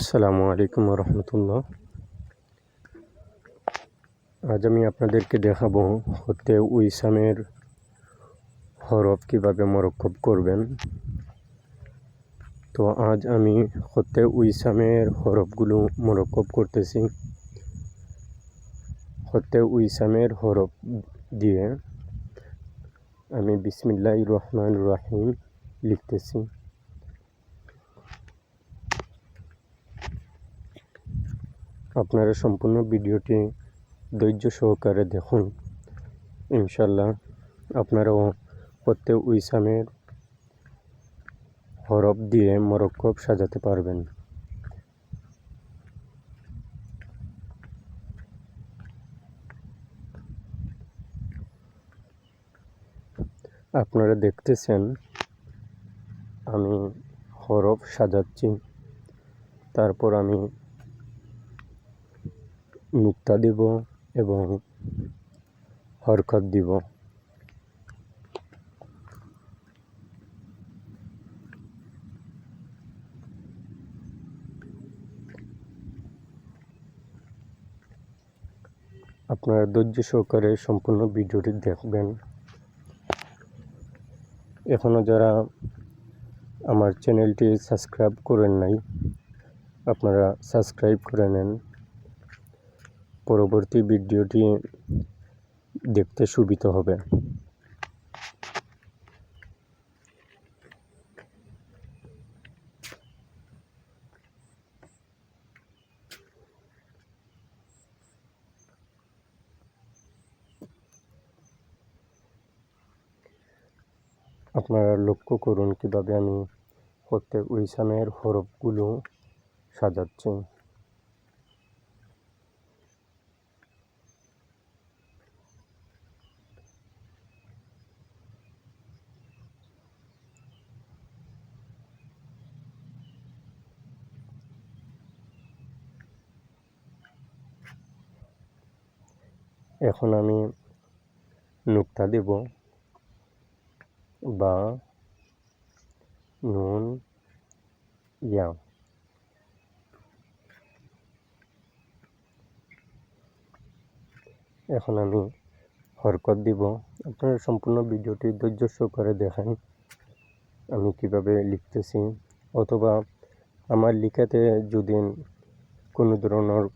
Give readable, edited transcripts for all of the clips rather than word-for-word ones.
আসসালামু আলাইকুম রহমতুল্লাহ। আজ আমি আপনাদেরকে দেখাবো হতে উইসামের হরফ কিভাবে মরক্কব করবেন। তো আজ আমি হতে উইসামের হরফগুলো মরক্কব করতেছি। হতে উইসামের হরফ দিয়ে আমি বিসমিল্লাহির রহমানির রহিম লিখতেছি। আপনারা সম্পূর্ণ ভিডিওটি ধৈর্য সহকারে দেখুন। ইনশাল্লাহ আপনারাও হতে উইসামের হরফ দিয়ে মরক্কব সাজাতে পারবেন। আপনারা দেখতেছেন আমি হরফ সাজাচ্ছি, তারপর আমি নুক্তা দিব এবং হরকত দিব। আপনারা ধৈর্য সহকারে সম্পূর্ণ ভিডিওটি দেখবেন। এখনও যারা আমার চ্যানেলটি সাবস্ক্রাইব করেন নাই, আপনারা সাবস্ক্রাইব করে নেন। পরবর্তী ভিডিওটি দেখতে সুবিধা হবে। আপনারা লক্ষ্য করুন কিভাবে আমি হতে উইসামের হরফগুলো সাজাচ্ছি। এখন আমি নুক্তা দেব বা নুন ইয়া। এখন আমি হরকত দিব। আপনারা সম্পূর্ণ ভিডিওটি ধৈর্য সহকারে দেখেন আমি কিভাবে লিখতেছি, অথবা আমার লিখাতে যদি কোনো ধরনের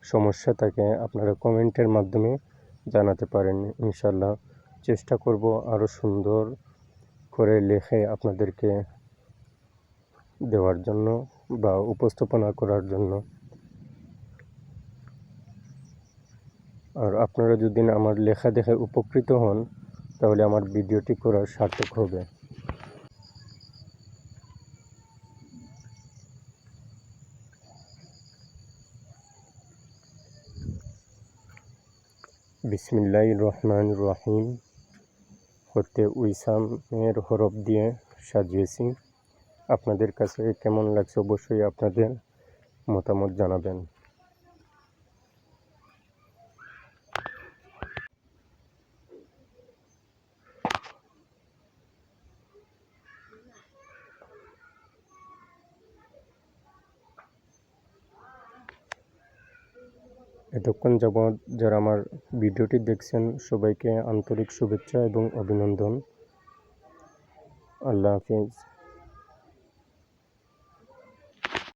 সমস্যা থাকে আপনারা কমেন্টের মাধ্যমে জানাতে পারেন। ইনশাল্লাহ চেষ্টা করব আরও সুন্দর করে লিখে আপনাদেরকে দেওয়ার জন্য বা উপস্থাপনা করার জন্য। আর আপনারা যদি আমার লেখা দেখে উপকৃত হন তাহলে আমার ভিডিওটি করার সার্থক হবে। বিসমিল্লাহির রহমানির রহিম হতে উইসামের হরফ দিয়ে সাজিয়েছি। আপনাদের কাছে কেমন লাগছে অবশ্যই আপনাদের মতামত জানাবেন। এতক্ষণ যাবৎ যারা আমার ভিডিওটি দেখছেন সবাইকে আন্তরিক শুভেচ্ছা এবং অভিনন্দন। আল্লাহ হাফিজ।